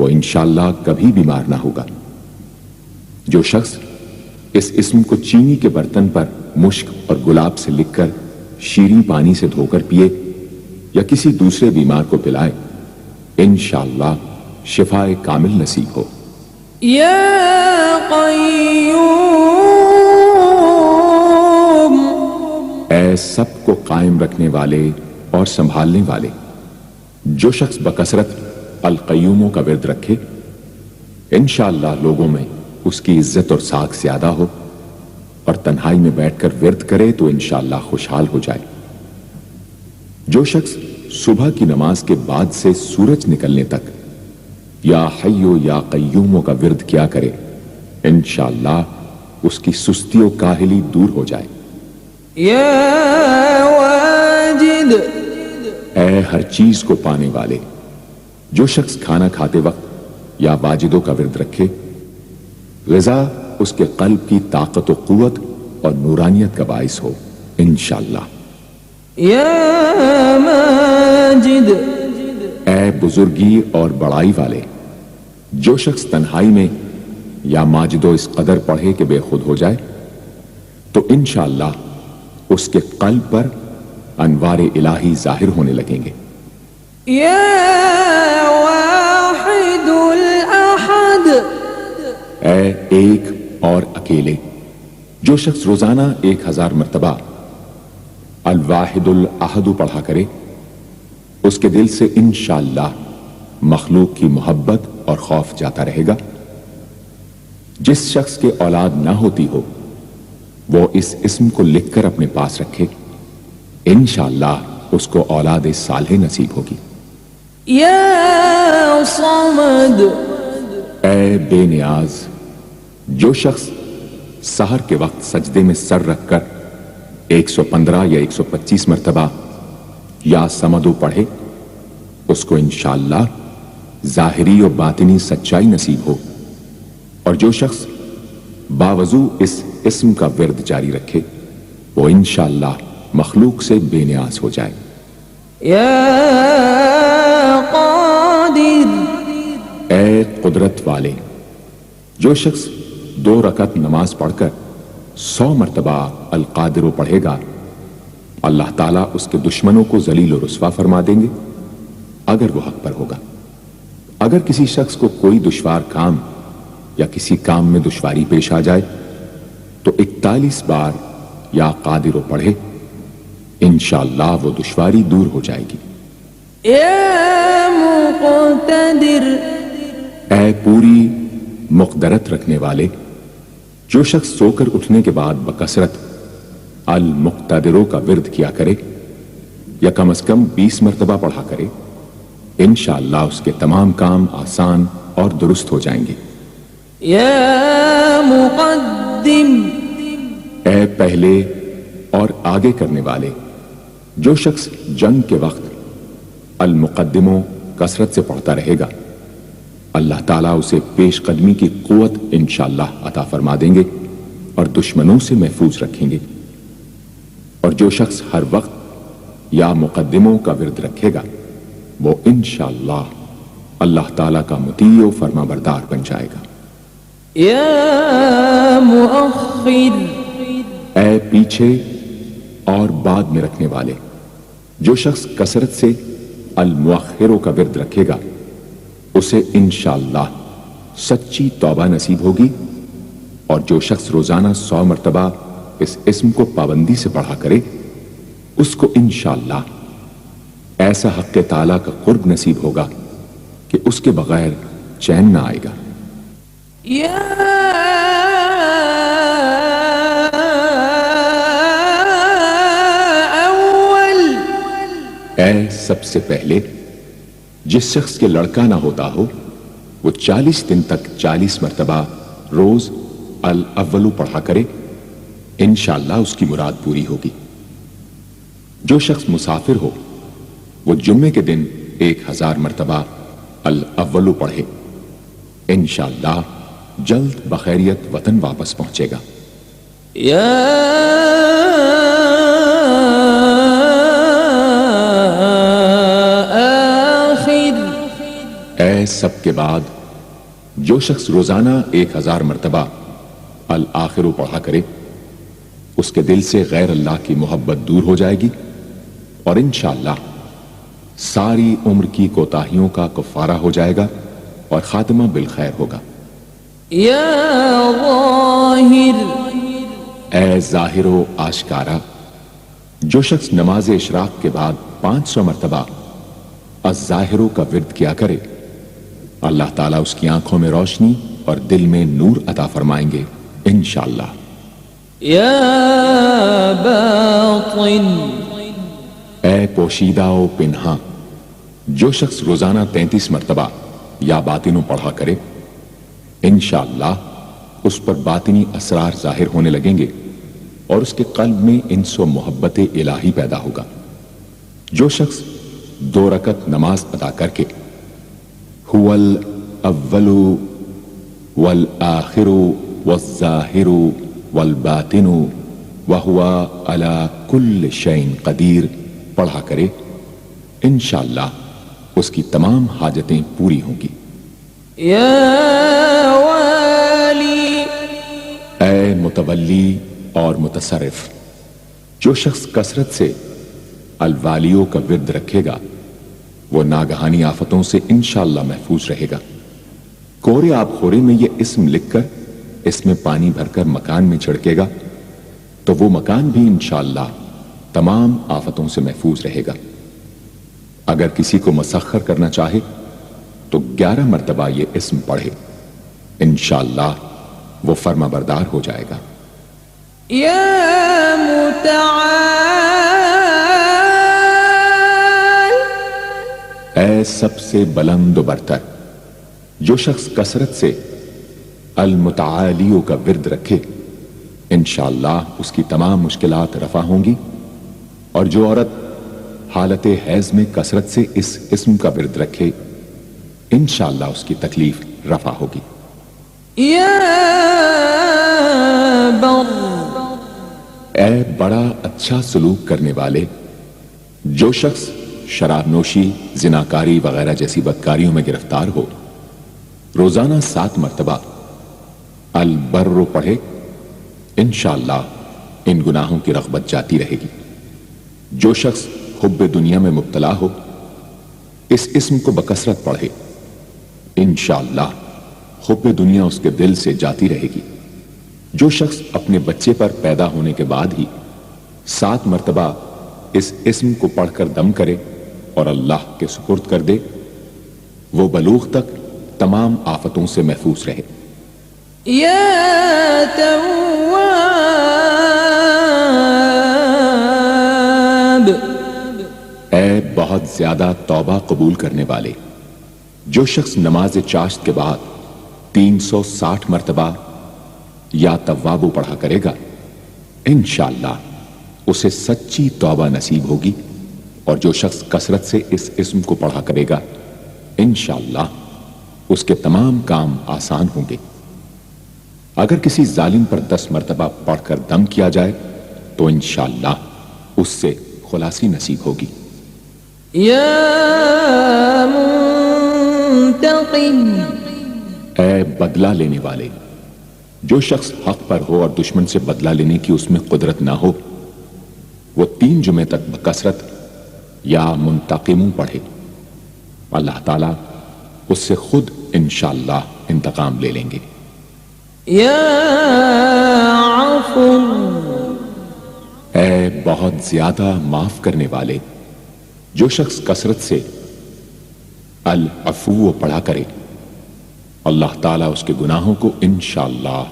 وہ انشاءاللہ کبھی بیمار نہ ہوگا۔ جو شخص اس اسم کو چینی کے برتن پر مشک اور گلاب سے لکھ کر شیریں پانی سے دھو کر پیے یا کسی دوسرے بیمار کو پلائے، انشاءاللہ شفاء کامل نصیب ہو۔ یا قیوم، اے سب کو قائم رکھنے والے اور سنبھالنے والے، جو شخص بکثرت القیوموں کا ورد رکھے انشاءاللہ لوگوں میں اس کی عزت اور ساکھ زیادہ ہو، اور تنہائی میں بیٹھ کر ورد کرے تو انشاءاللہ خوشحال ہو جائے۔ جو شخص صبح کی نماز کے بعد سے سورج نکلنے تک یا حیو یا قیوموں کا ورد کیا کرے، انشاءاللہ اس کی سستی و کاہلی دور ہو جائے۔ یا واجد، اے ہر چیز کو پانے والے، جو شخص کھانا کھاتے وقت یا واجدوں کا ورد رکھے، غذا اس کے قلب کی طاقت و قوت اور نورانیت کا باعث ہو انشاءاللہ۔ یا ماجد، اے بزرگی اور بڑائی والے، جو شخص تنہائی میں یا ماجدو اس قدر پڑھے کہ بے خود ہو جائے تو انشاءاللہ اس کے قلب پر انوار الہی ظاہر ہونے لگیں گے۔ یا واحد الاحد، اے ایک اور اکیلے، جو شخص روزانہ 1000 مرتبہ الواحد الاحد پڑھا کرے، اس کے دل سے انشاءاللہ مخلوق کی محبت اور خوف جاتا رہے گا۔ جس شخص کے اولاد نہ ہوتی ہو وہ اس اسم کو لکھ کر اپنے پاس رکھے، انشاءاللہ اس کو اولاد صالح نصیب ہوگی۔ یا صمد، اے بے نیاز، جو شخص سحر کے وقت سجدے میں سر رکھ کر 115 یا 125 مرتبہ یا سمدو پڑھے، اس کو انشاءاللہ ظاہری و باطنی سچائی نصیب ہو۔ اور جو شخص باوضو اس اسم کا ورد جاری رکھے وہ انشاءاللہ مخلوق سے بے نیاز ہو جائے۔ یا قادر، اے قدرت والے، جو شخص 2 رکعت نماز پڑھ کر 100 مرتبہ القادر پڑھے گا، اللہ تعالیٰ اس کے دشمنوں کو ذلیل و رسوا فرما دیں گے اگر وہ حق پر ہوگا۔ اگر کسی شخص کو کوئی دشوار کام یا کسی کام میں دشواری پیش آ جائے تو 41 بار یا قادر پڑھے، انشاءاللہ وہ دشواری دور ہو جائے گی۔ یا مقتدر، اے پوری مقدرت رکھنے والے، جو شخص سو کر اٹھنے کے بعد بکثرت المقتدروں کا ورد کیا کرے یا کم از کم 20 مرتبہ پڑھا کرے، انشاءاللہ اس کے تمام کام آسان اور درست ہو جائیں گے۔ یا مقدم، اے پہلے اور آگے کرنے والے، جو شخص جنگ کے وقت المقدموں کثرت سے پڑھتا رہے گا، اللہ تعالیٰ اسے پیش قدمی کی قوت انشاءاللہ عطا فرما دیں گے اور دشمنوں سے محفوظ رکھیں گے۔ اور جو شخص ہر وقت یا مقدموں کا ورد رکھے گا وہ انشاءاللہ اللہ تعالیٰ کا مطیع و فرما بردار بن جائے گا۔ یا مؤخر، اے پیچھے اور بعد میں رکھنے والے، جو شخص کثرت سے المؤخروں کا ورد رکھے گا اسے انشاءاللہ سچی توبہ نصیب ہوگی۔ اور جو شخص روزانہ 100 مرتبہ اس اسم کو پابندی سے پڑھا کرے اس کو انشاءاللہ ایسا حق تعالیٰ کا قرب نصیب ہوگا کہ اس کے بغیر چین نہ آئے گا۔ یا اول، اے سب سے پہلے، جس شخص کے لڑکا نہ ہوتا ہو وہ 40 دن تک 40 مرتبہ روز الاولو پڑھا کرے، انشاءاللہ اس کی مراد پوری ہوگی۔ جو شخص مسافر ہو وہ جمعے کے دن 1000 مرتبہ الاولو پڑھے، انشاءاللہ جلد بخیریت وطن واپس پہنچے گا۔ یا اے سب کے بعد جو شخص روزانہ 1000 مرتبہ الآخر پڑھا کرے اس کے دل سے غیر اللہ کی محبت دور ہو جائے گی اور انشاءاللہ ساری عمر کی کوتاہیوں کا کفارہ ہو جائے گا اور خاتمہ بالخیر ہوگا۔ یا ظاہر، اے ظاہر و آشکارا، جو شخص نماز اشراق کے بعد 500 مرتبہ الظاہرو کا ورد کیا کرے اللہ تعالیٰ اس کی آنکھوں میں روشنی اور دل میں نور عطا فرمائیں گے انشاءاللہ۔ یا باطن، اے پوشیدہ و پنہاں، جو شخص روزانہ 33 مرتبہ یا باطنوں پڑھا کرے انشاءاللہ اس پر باطنی اسرار ظاہر ہونے لگیں گے اور اس کے قلب میں انس و محبت الہی پیدا ہوگا۔ جو شخص 2 رکعت نماز ادا کر کے هو الاول والآخر والظاہر والباطن وهو على كل شيء قدیر پڑھا کرے انشاءاللہ اس کی تمام حاجتیں پوری ہوں گی۔ یا والی، اے متولی اور متصرف، جو شخص کثرت سے الوالیوں کا ورد رکھے گا وہ ناگہانی آفتوں سے انشاءاللہ محفوظ رہے گا۔ کورے آب خورے میں یہ اسم لکھ کر اس میں پانی بھر کر مکان میں چھڑکے گا تو وہ مکان بھی انشاءاللہ تمام آفتوں سے محفوظ رہے گا۔ اگر کسی کو مسخر کرنا چاہے تو 11 مرتبہ یہ اسم پڑھے انشاءاللہ وہ فرما بردار ہو جائے گا۔ یا متعال، اے سب سے بلند و برتر، جو شخص کثرت سے المتعالیوں کا ورد رکھے انشاءاللہ اس کی تمام مشکلات رفع ہوں گی، اور جو عورت حالت حیض میں کثرت سے اس اسم کا ورد رکھے انشاءاللہ اس کی تکلیف رفع ہوگی۔ یا بر، اے بڑا اچھا سلوک کرنے والے، جو شخص شراب نوشی، زناکاری وغیرہ جیسی بدکاریوں میں گرفتار ہو روزانہ 7 مرتبہ البر پڑھے انشاءاللہ ان گناہوں کی رغبت جاتی رہے گی۔ جو شخص حب دنیا میں مبتلا ہو اس اسم کو بکثرت پڑھے انشاءاللہ حب دنیا اس کے دل سے جاتی رہے گی۔ جو شخص اپنے بچے پر پیدا ہونے کے بعد ہی 7 مرتبہ اس اسم کو پڑھ کر دم کرے اور اللہ کے سپرد کر دے وہ بلوغ تک تمام آفتوں سے محفوظ رہے۔ یا تواب، اے بہت زیادہ توبہ قبول کرنے والے، جو شخص نماز چاشت کے بعد 360 مرتبہ یا توابو پڑھا کرے گا انشاءاللہ اسے سچی توبہ نصیب ہوگی، اور جو شخص کثرت سے اس اسم کو پڑھا کرے گا انشاءاللہ اس کے تمام کام آسان ہوں گے۔ اگر کسی ظالم پر 10 مرتبہ پڑھ کر دم کیا جائے تو انشاءاللہ اس سے خلاصی نصیب ہوگی۔ یا منتقم، اے بدلہ لینے والے، جو شخص حق پر ہو اور دشمن سے بدلہ لینے کی اس میں قدرت نہ ہو وہ 3 جمعے تک بکثرت یا منتقموں پڑھے اللہ تعالیٰ اس سے خود انشاءاللہ انتقام لے لیں گے۔ یا عفو، اے بہت زیادہ معاف کرنے والے، جو شخص کثرت سے العفو پڑھا کرے اللہ تعالیٰ اس کے گناہوں کو انشاءاللہ